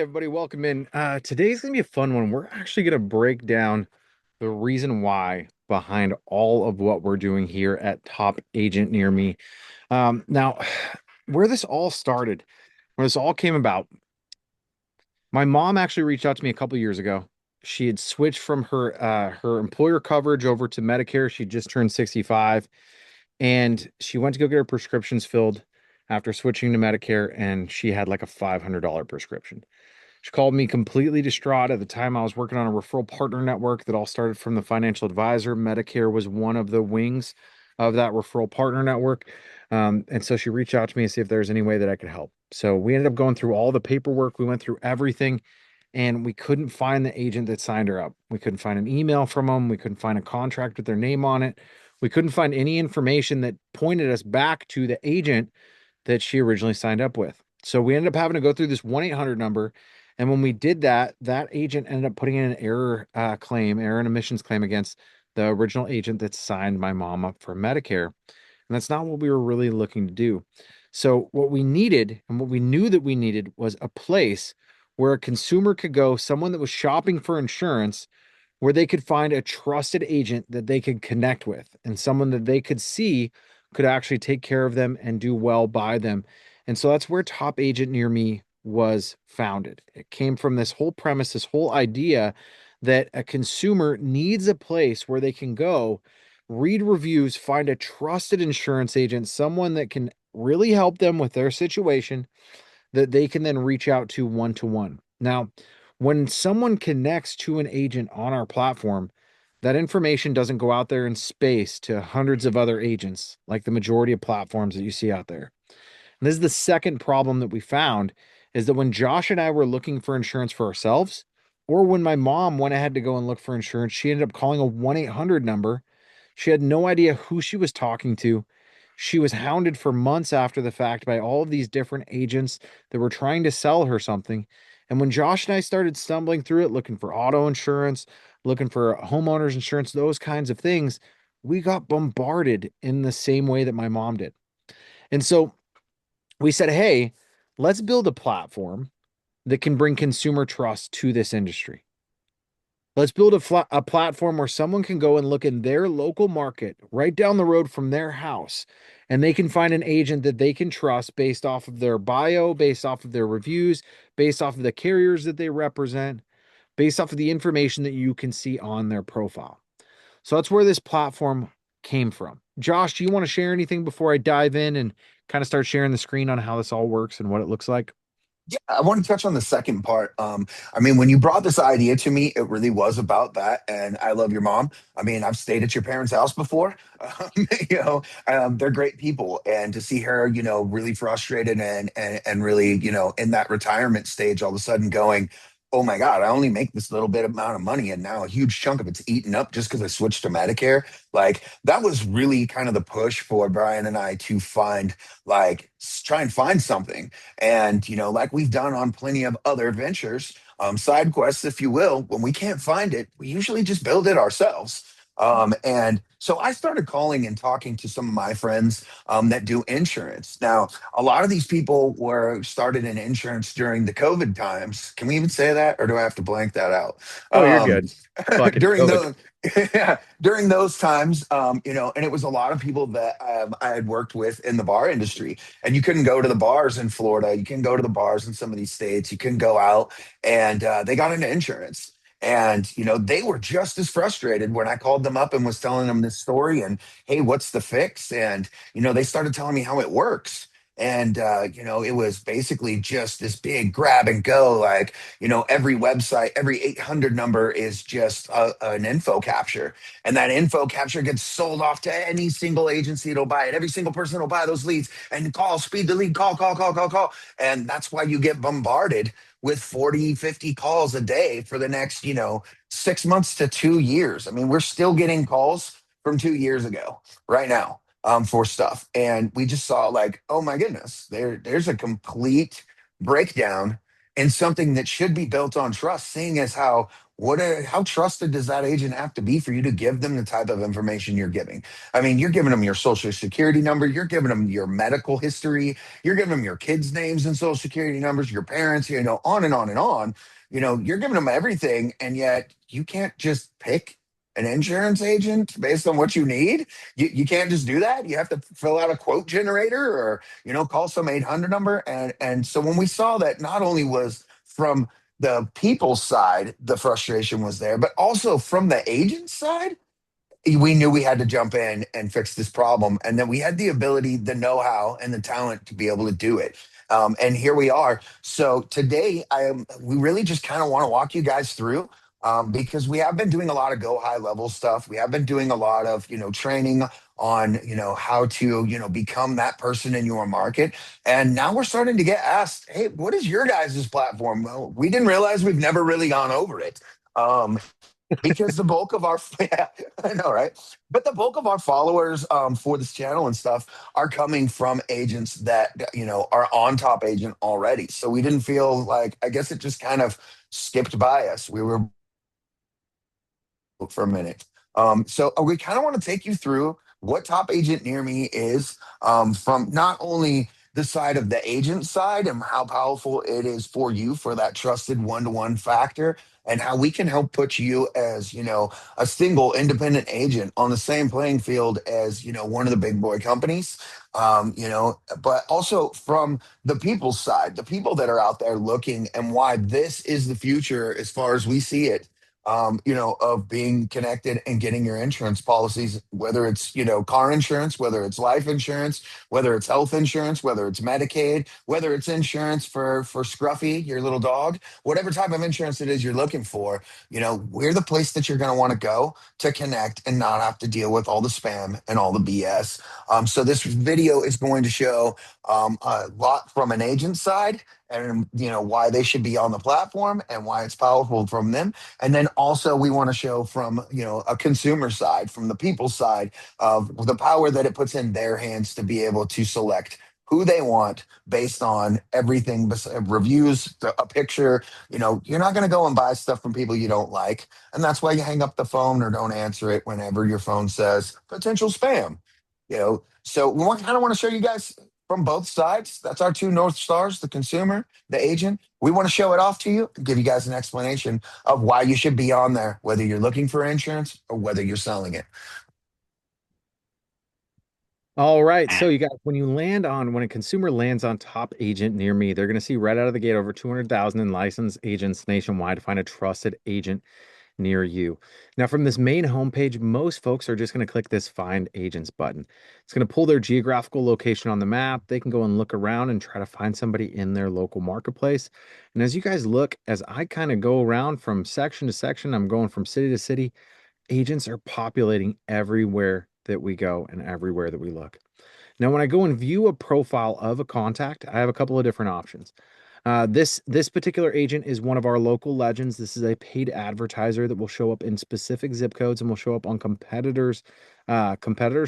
everybody, welcome in. Today's gonna be a fun one. We're actually gonna break down the reason why behind all of what we're doing here at Top Agent Near Me. Now, where this all started, where this all came about, my mom actually reached out to me a couple years ago. She had switched from her employer coverage over to Medicare. She just turned 65, and she went to go get her prescriptions filled after switching to Medicare, and she had like a $500 prescription. She called me completely distraught. At the time, I was working on a referral partner network that all started from the financial advisor. Medicare was one of the wings of that referral partner network. And so she reached out to me to see if there's any way that I could help. So we ended up going through all the paperwork. We went through everything, and we couldn't find the agent that signed her up. We couldn't find an email from them. We couldn't find a contract with their name on it. We couldn't find any information that pointed us back to the agent that she originally signed up with. So we ended up having to go through this 1-800 number. And when we did that, that agent ended up putting in an error and omissions claim against the original agent that signed my mom up for Medicare. And that's not what we were really looking to do. So what we needed and what we knew that we needed was a place where a consumer could go, someone that was shopping for insurance, where they could find a trusted agent that they could connect with and someone that they could see could actually take care of them and do well by them. And so that's where Top Agent Near Me was founded. It came from this whole premise, this whole idea that a consumer needs a place where they can go, read reviews, find a trusted insurance agent, someone that can really help them with their situation that they can then reach out to one to one. Now, when someone connects to an agent on our platform, that information doesn't go out there in space to hundreds of other agents like the majority of platforms that you see out there. And this is the second problem that we found is that when Josh and I were looking for insurance for ourselves, or when my mom went ahead to go and look for insurance, she ended up calling a 1-800 number. She had no idea who she was talking to. She was hounded for months after the fact by all of these different agents that were trying to sell her something. And when Josh and I started stumbling through it, looking for auto insurance, looking for homeowners insurance, those kinds of things, we got bombarded in the same way that my mom did. And so we said, hey, let's build a platform that can bring consumer trust to this industry. Let's build a platform where someone can go and look in their local market right down the road from their house, and they can find an agent that they can trust based off of their bio, based off of their reviews, based off of the carriers that they represent, based off of the information that you can see on their profile. So that's where this platform came from. Josh, do you want to share anything before I dive in and kind of start sharing the screen on how this all works and what it looks like? Yeah, I want to touch on the second part. When you brought this idea to me, it really was about that. And I love your mom. I've stayed at your parents' house before. They're great people, and to see her, really frustrated and really, in that retirement stage, all of a sudden going, "Oh my God, I only make this little bit amount of money, and now a huge chunk of it's eaten up just because I switched to Medicare." Like that was really kind of the push for Brian and I to find, try and find something and, like we've done on plenty of other ventures, side quests, if you will, when we can't find it, we usually just build it ourselves. And so I started calling and talking to some of my friends that do insurance. Now, a lot of these people were started in insurance during the COVID times. Can we even say that, or do I have to blank that out? Oh, you're Um, good. Fucking during COVID. the yeah, during those times, and it was a lot of people that I had worked with in the bar industry, and you couldn't go to the bars in Florida. You couldn't go to the bars in some of these states. You couldn't go out, and they got into insurance. And they were just as frustrated when I called them up and was telling them this story. And hey, what's the fix? And they started telling me how it works. And it was basically just this big grab and go. Like every website, every 800 number is just an info capture, and that info capture gets sold off to any single agency that'll buy it. Every single person that'll buy those leads and call, speed the lead, call, call, call, call, call. And that's why you get bombarded with 40, 50 calls a day for the next, 6 months to 2 years. We're still getting calls from 2 years ago right now for stuff. And we just saw like, oh my goodness, there's a complete breakdown in something that should be built on trust, seeing as how how trusted does that agent have to be for you to give them the type of information you're giving? I mean, you're giving them your social security number, you're giving them your medical history, you're giving them your kids' names and social security numbers, your parents, on and on and on. You're giving them everything, and yet you can't just pick an insurance agent based on what you need. You can't just do that. You have to fill out a quote generator or, call some 800 number. And so when we saw that not only was from the people's side, the frustration was there, but also from the agent side, we knew we had to jump in and fix this problem, and then we had the ability, the know-how, and the talent to be able to do it. And here we are. So today, we really just kind of want to walk you guys through, because we have been doing a lot of go high level stuff. We have been doing a lot of training on how to become that person in your market. And now we're starting to get asked, hey, what is your guys' platform? Well, we didn't realize we've never really gone over it. Um, because the bulk of our yeah, I know, right? But the bulk of our followers, for this channel and stuff, are coming from agents that are on Top Agent already. So we didn't feel like, I guess it just kind of skipped by us. We were for a minute. So we kind of want to take you through what Top Agent Near Me is, from not only the side of the agent side and how powerful it is for you for that trusted one-to-one factor, and how we can help put you as a single independent agent on the same playing field as one of the big boy companies. But also from the people's side, the people that are out there looking, and why this is the future as far as we see it, of being connected and getting your insurance policies, whether it's, car insurance, whether it's life insurance, whether it's health insurance, whether it's Medicaid, whether it's insurance for Scruffy, your little dog, whatever type of insurance it is you're looking for, we're the place that you're going to want to go to connect and not have to deal with all the spam and all the BS. So this video is going to show a lot from an agent side, and why they should be on the platform and why it's powerful from them. And then also we want to show from, a consumer side, from the people side, of the power that it puts in their hands to be able to select who they want based on everything, reviews, a picture. You're not going to go and buy stuff from people you don't like. And that's why you hang up the phone or don't answer it whenever your phone says potential spam. So we kind of want to show you guys from both sides. That's our two North Stars, the consumer, the agent. We want to show it off to you, give you guys an explanation of why you should be on there, whether you're looking for insurance or whether you're selling it. All right. So you guys, when a consumer lands on Top Agent Near Me, they're going to see right out of the gate over 200,000 in licensed agents nationwide to find a trusted agent near you. Now, from this main homepage, most folks are just going to click this Find Agents button. It's going to pull their geographical location on the map. They can go and look around and try to find somebody in their local marketplace. And as you guys look, as I kind of go around from section to section, I'm going from city to city, agents are populating everywhere that we go and everywhere that we look. Now, when I go and view a profile of a contact, I have a couple of different options. This particular agent is one of our local legends. This is a paid advertiser that will show up in specific zip codes and will show up on competitors'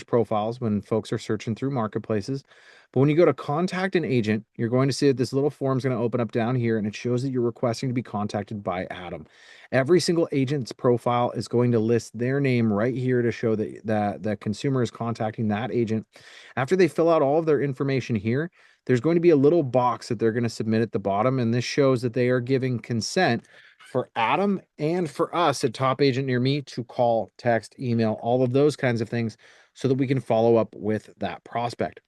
profiles when folks are searching through marketplaces. But when you go to contact an agent, you're going to see that this little form is going to open up down here, and it shows that you're requesting to be contacted by Adam. Every single agent's profile is going to list their name right here to show that the consumer is contacting that agent. After they fill out all of their information here, there's going to be a little box that they're going to submit at the bottom, and this shows that they are giving consent for Adam and for us at Top Agent Near Me to call, text, email, all of those kinds of things so that we can follow up with that prospect.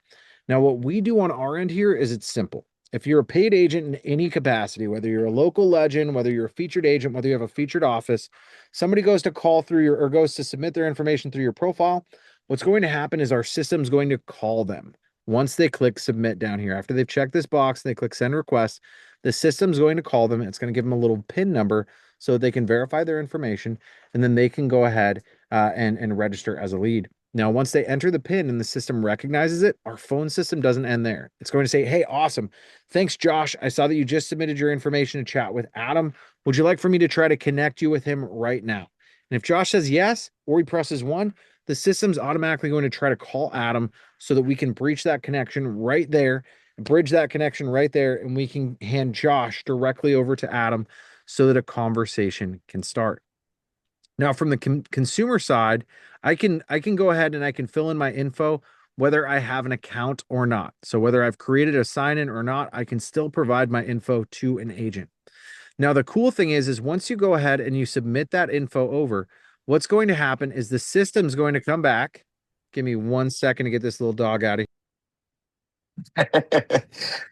Now, what we do on our end here is it's simple. If you're a paid agent in any capacity, whether you're a local legend, whether you're a featured agent, whether you have a featured office, somebody goes to call through your or goes to submit their information through your profile, what's going to happen is our system's going to call them. Once they click submit down here, after they've checked this box, they click send request, the system's going to call them. It's going to give them a little PIN number so they can verify their information, and then they can go ahead and register as a lead. Now, once they enter the PIN and the system recognizes it, our phone system doesn't end there. It's going to say, hey, awesome. Thanks, Josh. I saw that you just submitted your information to chat with Adam. Would you like for me to try to connect you with him right now? And if Josh says yes, or he presses one, the system's automatically going to try to call Adam so that we can breach that connection right there, bridge that connection right there, and we can hand Josh directly over to Adam so that a conversation can start. Now, from the consumer side, I can go ahead and I can fill in my info whether I have an account or not. So whether I've created a sign in or not, I can still provide my info to an agent. Now, the cool thing is once you go ahead and you submit that info over, what's going to happen is the system's going to come back. Give me 1 second to get this little dog out of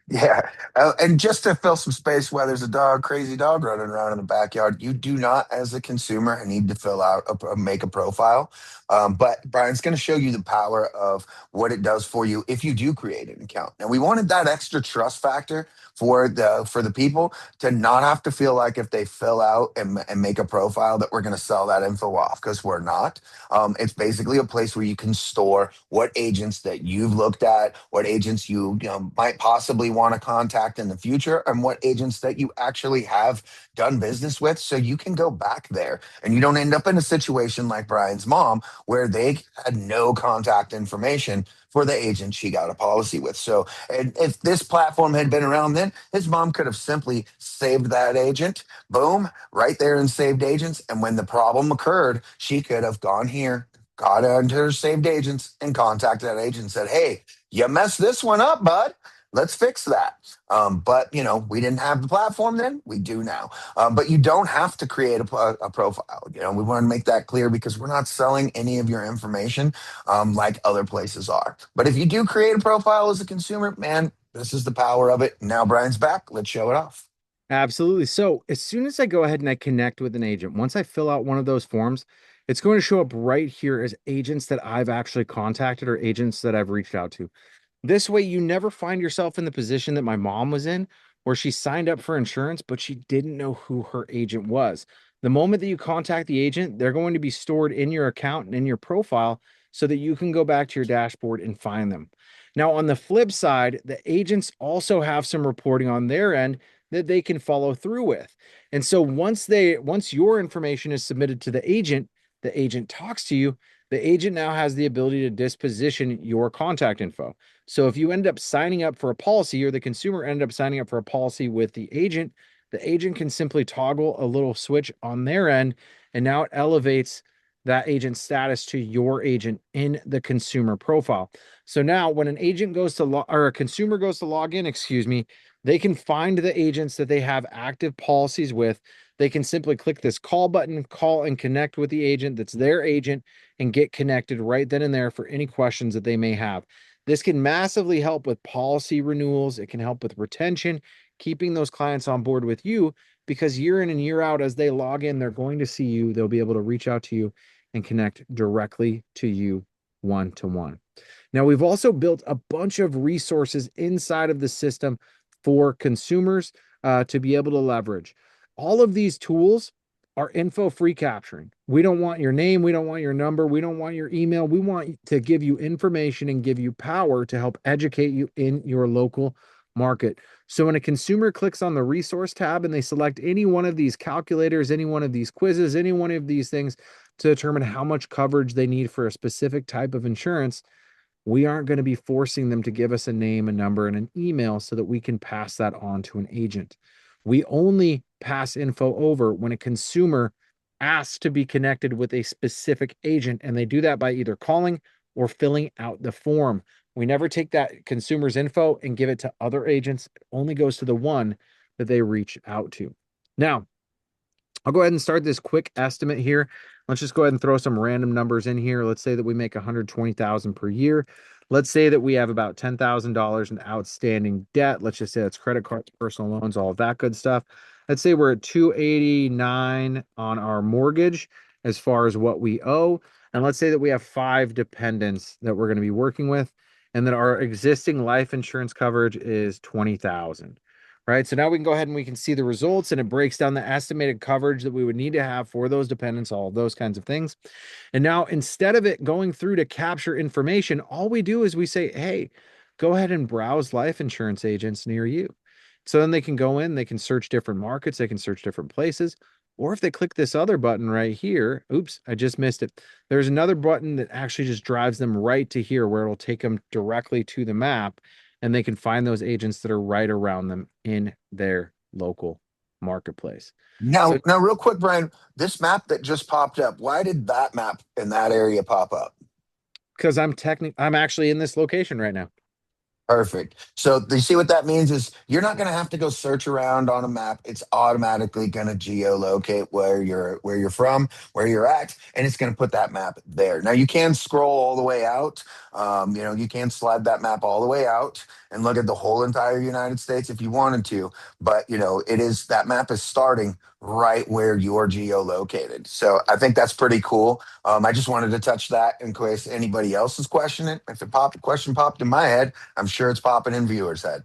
Yeah. And just to fill some space while there's a crazy dog running around in the backyard, you do not, as a consumer, need to fill out make a profile. But Brian's going to show you the power of what it does for you if you do create an account. And we wanted that extra trust factor for the people to not have to feel like if they fill out and make a profile that we're going to sell that info off, because we're not. It's basically a place where you can store what agents that you've looked at, what agents you might possibly want to contact in the future, and what agents that you actually have done business with. So you can go back there and you don't end up in a situation like Brian's mom, where they had no contact information for the agent she got a policy with. So, and if this platform had been around then, his mom could have simply saved that agent, boom, right there in saved agents. And when the problem occurred, she could have gone here, got into her saved agents, and contacted that agent and said, hey, you messed this one up, bud. Let's fix that. But we didn't have the platform then. We do now. But you don't have to create a profile. We want to make that clear because we're not selling any of your information like other places are. But if you do create a profile as a consumer, man, this is the power of it. Now Brian's back. Let's show it off. Absolutely. So as soon as I go ahead and I connect with an agent, once I fill out one of those forms, it's going to show up right here as agents that I've actually contacted or agents that I've reached out to. This way, you never find yourself in the position that my mom was in, where she signed up for insurance, but she didn't know who her agent was. The moment that you contact the agent, they're going to be stored in your account and in your profile so that you can go back to your dashboard and find them. Now, on the flip side, the agents also have some reporting on their end that they can follow through with. And so once your information is submitted to the agent talks to you, the agent now has the ability to disposition your contact info. So if you end up signing up for a policy or the consumer ended up signing up for a policy with the agent can simply toggle a little switch on their end, and now it elevates that agent's status to your agent in the consumer profile. So now when an agent goes to or a consumer goes to log in, excuse me, they can find the agents that they have active policies with. They can simply click this call button, call and connect with the agent that's their agent, and get connected right then and there for any questions that they may have. This can massively help with policy renewals. It can help with retention, keeping those clients on board with you, because year in and year out, as they log in, they're going to see you. They'll be able to reach out to you and connect directly to you one to one. Now, we've also built a bunch of resources inside of the system for consumers to be able to leverage. All of these tools are info free capturing. We don't want your name. We don't want your number. We don't want your email. We want to give you information and give you power to help educate you in your local market. So when a consumer clicks on the resource tab and they select any one of these calculators, any one of these quizzes, any one of these things to determine how much coverage they need for a specific type of insurance, we aren't going to be forcing them to give us a name, a number, and an email so that we can pass that on to an agent. We only pass info over when a consumer asks to be connected with a specific agent, and they do that by either calling or filling out the form. We never take that consumer's info and give it to other agents. It only goes to the one that they reach out to. Now, I'll go ahead and start this quick estimate here. Let's just go ahead and throw some random numbers in here. Let's say that we make 120,000 per year. Let's say that we have about $10,000 in outstanding debt. Let's just say that's credit cards, personal loans, all of that good stuff. Let's say we're at 289 on our mortgage as far as what we owe. And let's say that we have 5 dependents that we're going to be working with, and that our existing life insurance coverage is 20,000. Right. So now we can go ahead and we can see the results, and it breaks down the estimated coverage that we would need to have for those dependents, all of those kinds of things. And now instead of it going through to capture information, all we do is we say, hey, go ahead and browse life insurance agents near you. So then they can go in, they can search different markets, they can search different places. Or if they click this other button right here, oops, I just missed it. There's another button that actually just drives them right to here, where it'll take them directly to the map, and they can find those agents that are right around them in their local marketplace. So Now, real quick, Brian, this map that just popped up, why did that map in that area pop up? because I'm actually in this location right now. Perfect. So you see what that means is you're not going to have to go search around on a map. It's automatically going to geolocate where you're from, where you're at, and it's going to put that map there. Now you can scroll all the way out. You can slide that map all the way out and look at the whole entire United States if you wanted to. But it is that map is starting right where you're geolocated. So I think that's pretty cool. I just wanted to touch that in case anybody else is questioning it. If a question popped in my head, I'm sure it's popping in viewers' head.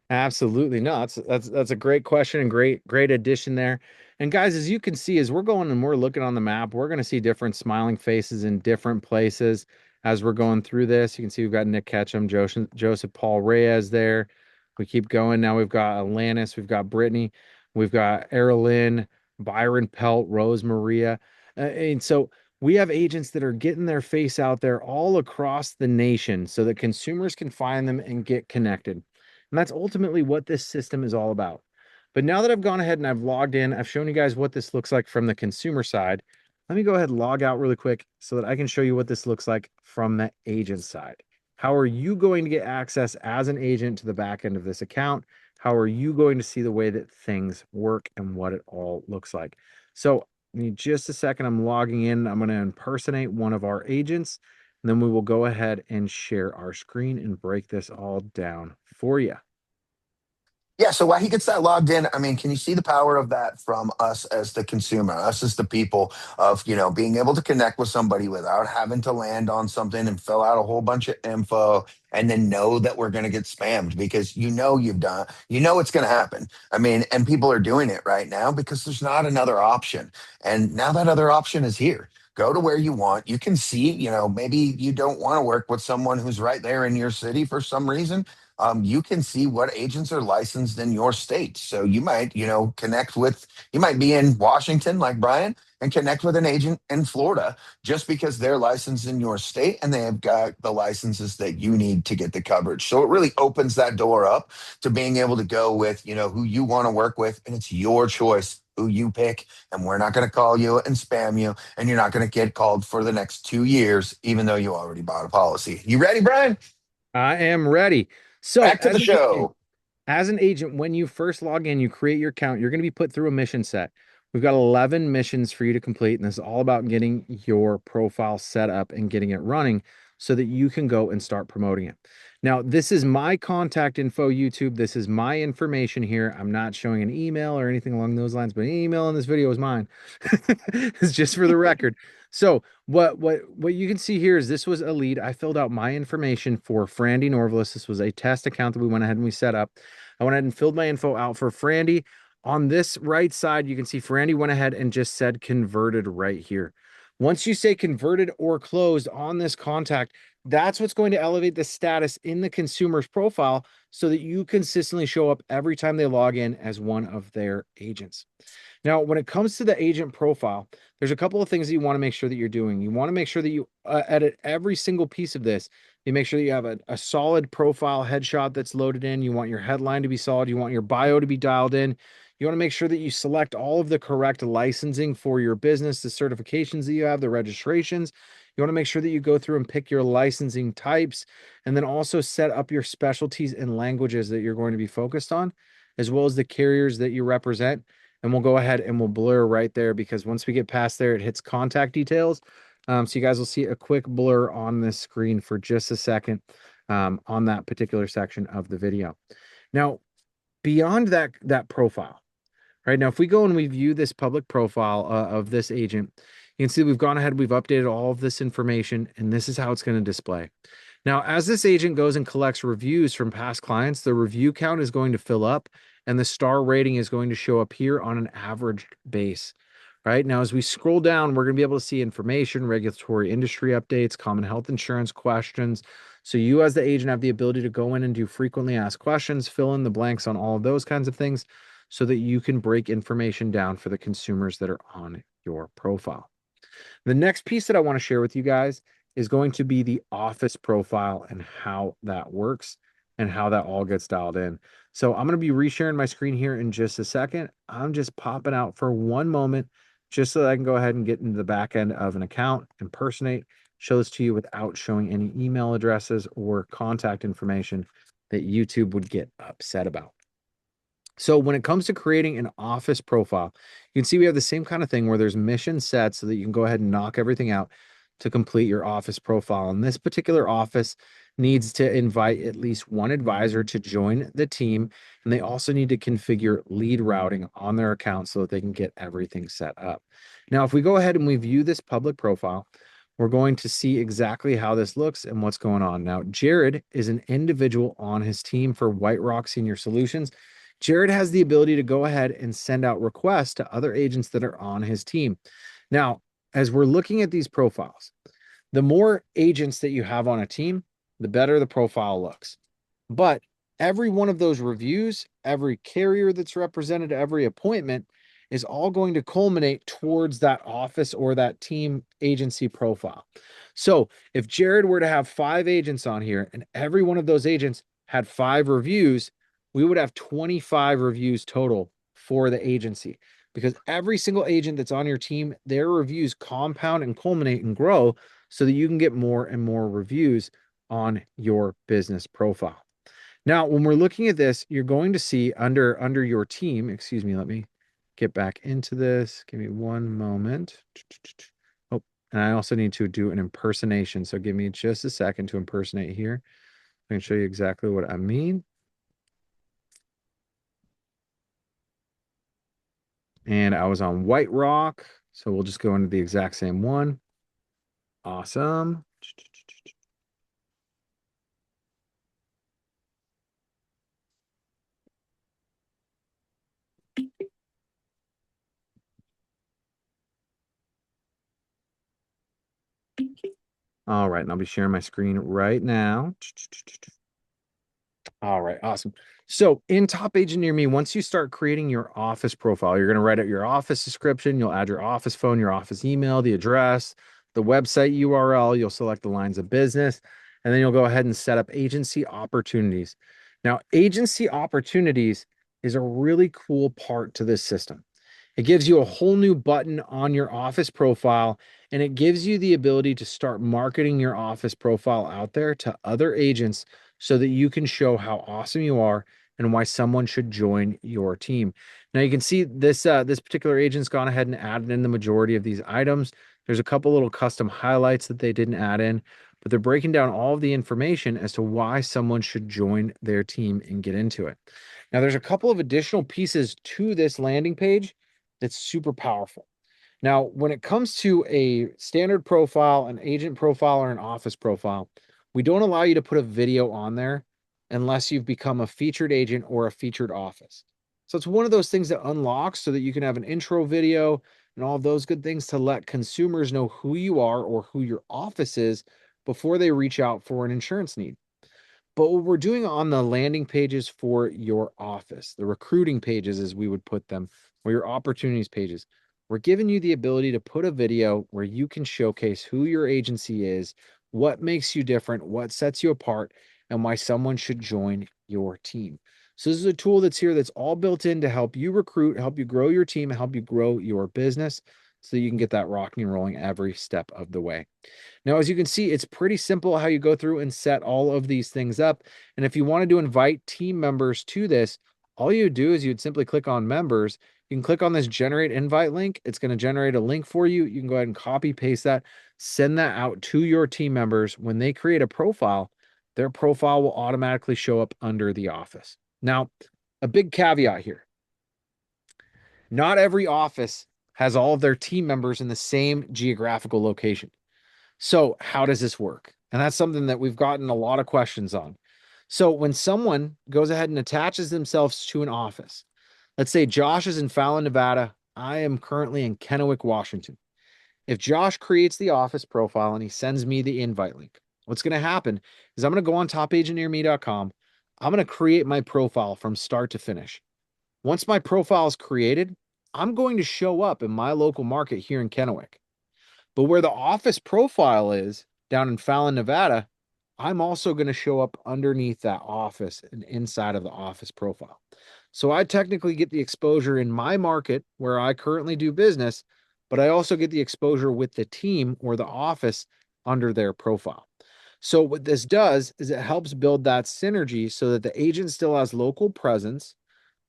Absolutely. No, that's a great question and great addition there. And guys, as you can see, as we're going and we're looking on the map, we're going to see different smiling faces in different places as we're going through this. You can see we've got Nick Ketchum, Joseph Paul Reyes there. We keep going. Now we've got Alanis, we've got Brittany, we've got Erilyn, Byron Pelt, Rose Maria. And so we have agents that are getting their face out there all across the nation so that consumers can find them and get connected. And that's ultimately what this system is all about. But now that I've gone ahead and I've logged in, I've shown you guys what this looks like from the consumer side. Let me go ahead and log out really quick so that I can show you what this looks like from the agent side. How are you going to get access as an agent to the back end of this account? How are you going to see the way that things work and what it all looks like? So, in just a second, I'm logging in. I'm going to impersonate one of our agents, and then we will go ahead and share our screen and break this all down for you. Yeah, so while he gets that logged in, I mean, can you see the power of that from us as the consumer, us as the people of, being able to connect with somebody without having to land on something and fill out a whole bunch of info and then know that we're going to get spammed because it's going to happen. I mean, and people are doing it right now because there's not another option. And now that other option is here. Go to where you want. You can see, maybe you don't want to work with someone who's right there in your city for some reason. You can see what agents are licensed in your state. So you might, you might be in Washington like Brian and connect with an agent in Florida just because they're licensed in your state and they have got the licenses that you need to get the coverage. So it really opens that door up to being able to go with, who you want to work with. And it's your choice who you pick. And we're not going to call you and spam you. And you're not going to get called for the next 2 years, even though you already bought a policy. You ready, Brian? I am ready. So, Back to the show. as an agent, when you first log in, you create your account, you're going to be put through a mission set. We've got 11 missions for you to complete, and this is all about getting your profile set up and getting it running so that you can go and start promoting it. Now, this is my contact info, YouTube. This is my information here. I'm not showing an email or anything along those lines, but an email in this video is mine. It's just for the record. So what you can see here is this was a lead. I filled out my information for Frandy Norvalis. This was a test account that we went ahead and we set up. I went ahead and filled my info out for Frandy. On this right side, you can see Frandy went ahead and just said converted right here. Once you say converted or closed on this contact, that's what's going to elevate the status in the consumer's profile so that you consistently show up every time they log in as one of their agents. Now, when it comes to the agent profile, there's a couple of things that you want to make sure that you're doing. You want to make sure that you edit every single piece of this. You make sure that you have a solid profile headshot that's loaded in. You want your headline to be solid. You want your bio to be dialed in. You want to make sure that you select all of the correct licensing for your business, the certifications that you have, the registrations. You want to make sure that you go through and pick your licensing types and then also set up your specialties and languages that you're going to be focused on, as well as the carriers that you represent. And we'll go ahead and we'll blur right there because once we get past there, it hits contact details. So you guys will see a quick blur on this screen for just a second on that particular section of the video. Now, beyond that profile, right now, if we go and we view this public profile of this agent, you can see we've gone ahead, we've updated all of this information, and this is how it's going to display. Now, as this agent goes and collects reviews from past clients, the review count is going to fill up and the star rating is going to show up here on an average base. Right now, as we scroll down, we're going to be able to see information, regulatory industry updates, common health insurance questions. So you as the agent have the ability to go in and do frequently asked questions, fill in the blanks on all of those kinds of things so that you can break information down for the consumers that are on your profile. The next piece that I want to share with you guys is going to be the office profile and how that works. and how that all gets dialed in. So I'm going to be resharing my screen here in just a second. I'm just popping out for one moment just so that I can go ahead and get into the back end of an account, impersonate, show this to you without showing any email addresses or contact information that YouTube would get upset about. So when it comes to creating an office profile, you can see we have the same kind of thing where there's mission set so that you can go ahead and knock everything out to complete your office profile. And this particular office needs to invite at least one advisor to join the team. And they also need to configure lead routing on their account so that they can get everything set up. Now, if we go ahead and we view this public profile, we're going to see exactly how this looks and what's going on. Now, Jared is an individual on his team for White Rock Senior Solutions. Jared has the ability to go ahead and send out requests to other agents that are on his team. Now, as we're looking at these profiles, the more agents that you have on a team, the better the profile looks. But every one of those reviews, every carrier that's represented, every appointment is all going to culminate towards that office or that team agency profile. So if Jared were to have 5 agents on here and every one of those agents had 5 reviews, we would have 25 reviews total for the agency because every single agent that's on your team, their reviews compound and culminate and grow so that you can get more and more reviews on your business profile. Now, when we're looking at this, you're going to see under your team, excuse me, let me get back into this. Give me one moment. Oh, and I also need to do an impersonation. So give me just a second to impersonate here. I can show you exactly what I mean. And I was on White Rock. So we'll just go into the exact same one. Awesome. All right, and I'll be sharing my screen right now. All right, awesome. So in Top Agent Near Me, once you start creating your office profile, you're going to write out your office description. You'll add your office phone, your office email, the address, the website URL. You'll select the lines of business, and then you'll go ahead and set up agency opportunities. Now, agency opportunities is a really cool part to this system. It gives you a whole new button on your office profile, and it gives you the ability to start marketing your office profile out there to other agents so that you can show how awesome you are and why someone should join your team. Now you can see this particular agent's gone ahead and added in the majority of these items. There's a couple little custom highlights that they didn't add in, but they're breaking down all of the information as to why someone should join their team and get into it. Now there's a couple of additional pieces to this landing page that's super powerful. Now, when it comes to a standard profile, an agent profile, or an office profile, we don't allow you to put a video on there unless you've become a featured agent or a featured office. So it's one of those things that unlocks so that you can have an intro video and all of those good things to let consumers know who you are or who your office is before they reach out for an insurance need. But what we're doing on the landing pages for your office, the recruiting pages, as we would put them, or your opportunities pages, we're giving you the ability to put a video where you can showcase who your agency is, what makes you different, what sets you apart, and why someone should join your team. So this is a tool that's here that's all built in to help you recruit, help you grow your team, help you grow your business so you can get that rocking and rolling every step of the way. Now, as you can see, it's pretty simple how you go through and set all of these things up. And if you wanted to invite team members to this, all you do is you'd simply click on members. You can click on this generate invite link. It's going to generate a link for you. You can go ahead and copy paste that, send that out to your team members. When they create a profile, their profile will automatically show up under the office. Now, a big caveat here. Not every office has all of their team members in the same geographical location. So, how does this work? And that's something that we've gotten a lot of questions on. So, when someone goes ahead and attaches themselves to an office, let's say Josh is in Fallon, Nevada. I am currently in Kennewick, Washington. If Josh creates the office profile and he sends me the invite link, what's going to happen is I'm going to go on topagenteerme.com. I'm going to create my profile from start to finish. Once my profile is created, I'm going to show up in my local market here in Kennewick. But where the office profile is down in Fallon, Nevada, I'm also going to show up underneath that office and inside of the office profile. So I technically get the exposure in my market where I currently do business, but I also get the exposure with the team or the office under their profile. So what this does is it helps build that synergy so that the agent still has local presence,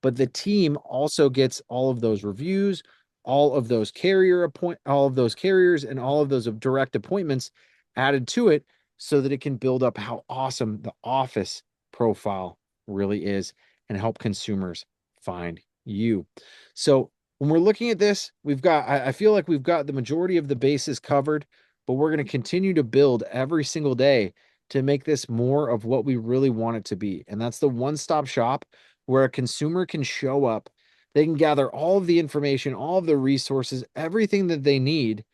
but the team also gets all of those reviews, all of those carriers and all of those direct appointments added to it so that it can build up how awesome the office profile really is and help consumers find you. So when we're looking at this, I feel like we've got the majority of the bases covered, but we're going to continue to build every single day to make this more of what we really want it to be. And that's the one-stop shop where a consumer can show up. They can gather all of the information, all of the resources, everything that they need,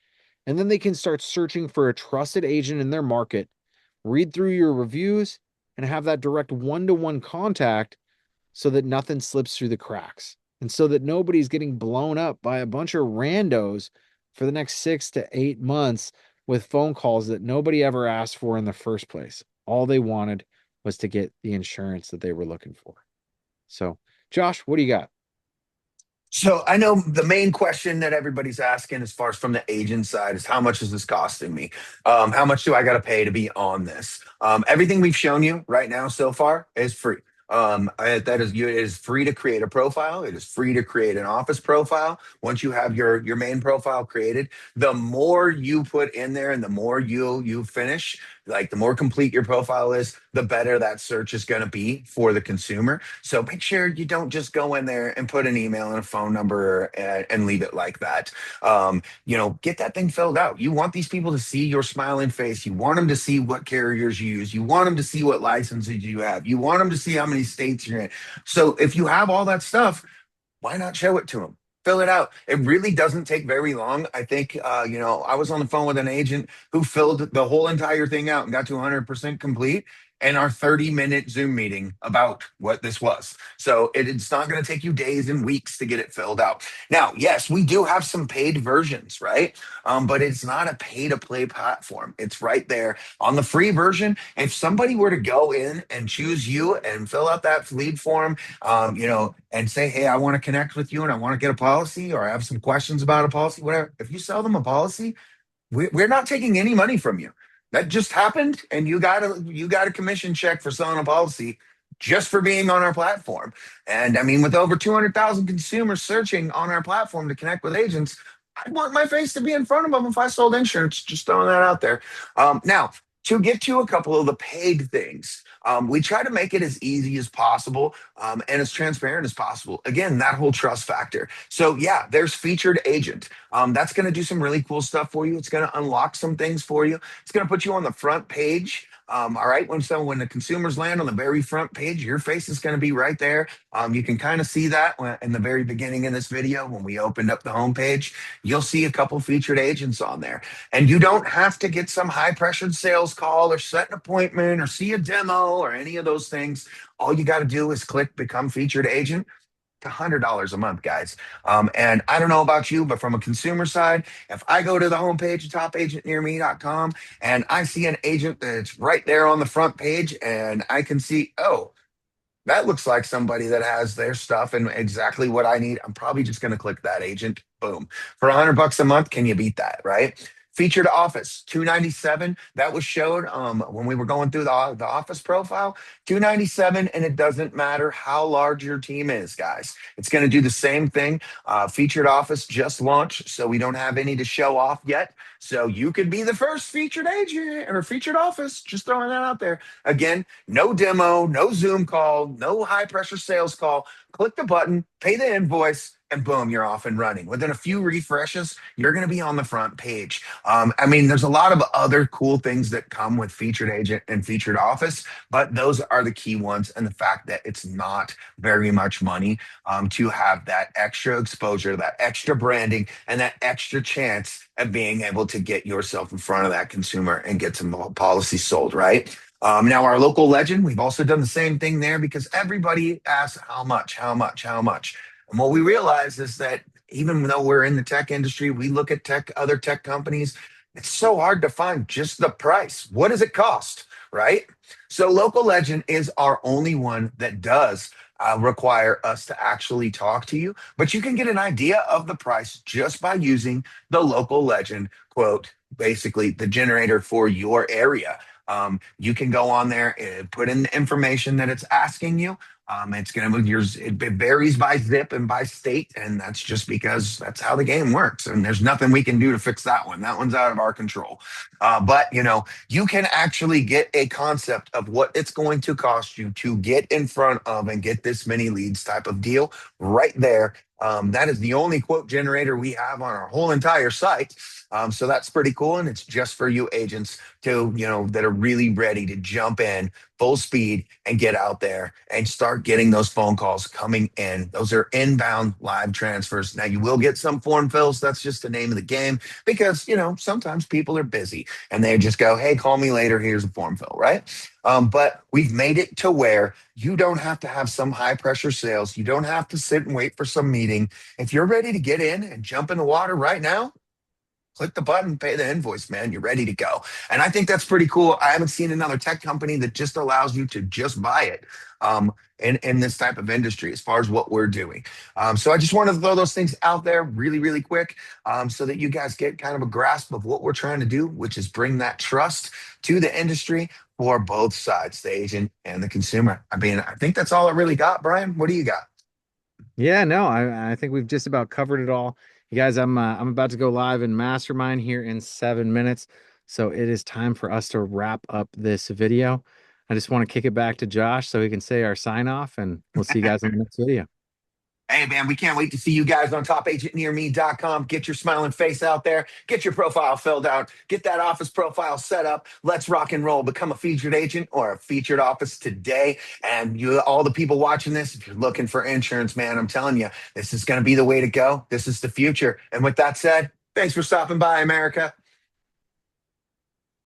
and then they can start searching for a trusted agent in their market, read through your reviews, and have that direct one-to-one contact so that nothing slips through the cracks and so that nobody's getting blown up by a bunch of randos for the next 6 to 8 months with phone calls that nobody ever asked for in the first place. All they wanted was to get the insurance that they were looking for. So, Josh, what do you got? So I know the main question that everybody's asking, as far as from the agent side, is how much is this costing me? How much do I got to pay to be on this? Everything we've shown you right now so far is free. It is free to create a profile. It is free to create an office profile. Once you have your main profile created, the more you put in there and the more you finish, like the more complete your profile is, the better that search is going to be for the consumer. So make sure you don't just go in there and put an email and a phone number and leave it like that. Get that thing filled out. You want these people to see your smiling face. You want them to see what carriers you use. You want them to see what licenses you have. You want them to see how many states you're in. So if you have all that stuff, why not show it to them? Fill it out. It really doesn't take very long. I think, I was on the phone with an agent who filled the whole entire thing out and got to 100% complete in our 30-minute Zoom meeting about what this was. So it's not going to take you days and weeks to get it filled out. Now, yes, we do have some paid versions, right? But it's not a pay to play platform. It's right there on the free version. If somebody were to go in and choose you and fill out that lead form, and say, hey, I want to connect with you and I want to get a policy or I have some questions about a policy, whatever. If you sell them a policy, we're not taking any money from you. That just happened, and you got a commission check for selling a policy just for being on our platform. And I mean, with over 200,000 consumers searching on our platform to connect with agents, I'd want my face to be in front of them if I sold insurance. Just throwing that out there. Now, to get to a couple of the paid things, we try to make it as easy as possible and as transparent as possible. Again, that whole trust factor. So, yeah, there's featured agent. That's going to do some really cool stuff for you. It's going to unlock some things for you. It's going to put you on the front page. All right, when the consumers land on the very front page, your face is going to be right there. You can kind of see that in the very beginning in this video when we opened up the homepage. You'll see a couple featured agents on there. And you don't have to get some high pressured sales call or set an appointment or see a demo or any of those things. All you got to do is click become featured agent. It's $100 a month, guys. And I don't know about you, but from a consumer side, if I go to the homepage, topagentnearme.com, and I see an agent that's right there on the front page, and I can see, oh, that looks like somebody that has their stuff and exactly what I need. I'm probably just going to click that agent. Boom. For $100 a month, can you beat that, right? Featured office, 297. That was showed when we were going through the office profile. 297, and it doesn't matter how large your team is, guys. It's going to do the same thing. Featured office just launched, so we don't have any to show off yet. So you could be the first featured agent or featured office. Just throwing that out there. Again, no demo, no Zoom call, no high pressure sales call. Click the button, pay the invoice, and boom, you're off and running. Within a few refreshes, you're going to be on the front page. I mean, there's a lot of other cool things that come with featured agent and featured office, but those are the key ones. And the fact that it's not very much money to have that extra exposure, that extra branding, and that extra chance of being able to get yourself in front of that consumer and get some policies sold, right? Now, our local legend, we've also done the same thing there because everybody asks how much, how much, how much. And what we realize is that even though we're in the tech industry, we look at other tech companies. It's so hard to find just the price. What does it cost? Right? So, Local Legend is our only one that does require us to actually talk to you, but you can get an idea of the price just by using the Local Legend quote, basically the generator for your area. You can go on there and put in the information that it's asking you. It's going to yours. It varies by zip and by state, and that's just because that's how the game works. And there's nothing we can do to fix that one. That one's out of our control. But you can actually get a concept of what it's going to cost you to get in front of and get this many leads type of deal right there. That is the only quote generator we have on our whole entire site. So that's pretty cool, and it's just for you agents to that are really ready to jump in full speed and get out there and start getting those phone calls coming in. Those are inbound live transfers. Now you will get some form fills. That's just the name of the game because sometimes people are busy and they just go, "Hey, call me later. Here's a form fill," right? But we've made it to where you don't have to have some high pressure sales. You don't have to sit and wait for some meeting. If you're ready to get in and jump in the water right now, click the button, pay the invoice, man. You're ready to go. And I think that's pretty cool. I haven't seen another tech company that just allows you to just buy it in this type of industry as far as what we're doing. So I just wanted to throw those things out there really, really quick so that you guys get kind of a grasp of what we're trying to do, which is bring that trust to the industry for both sides, the agent and the consumer. I mean, I think that's all I really got, Brian. What do you got? Yeah, no, I think we've just about covered it all. You guys, I'm about to go live in Mastermind here in 7 minutes, so it is time for us to wrap up this video. I just want to kick it back to Josh so he can say our sign off, and we'll see you guys in the next video. Hey, man, we can't wait to see you guys on topagentnearme.com. Get your smiling face out there. Get your profile filled out. Get that office profile set up. Let's rock and roll. Become a featured agent or a featured office today. And all the people watching this, if you're looking for insurance, man, I'm telling you, this is going to be the way to go. This is the future. And with that said, thanks for stopping by, America.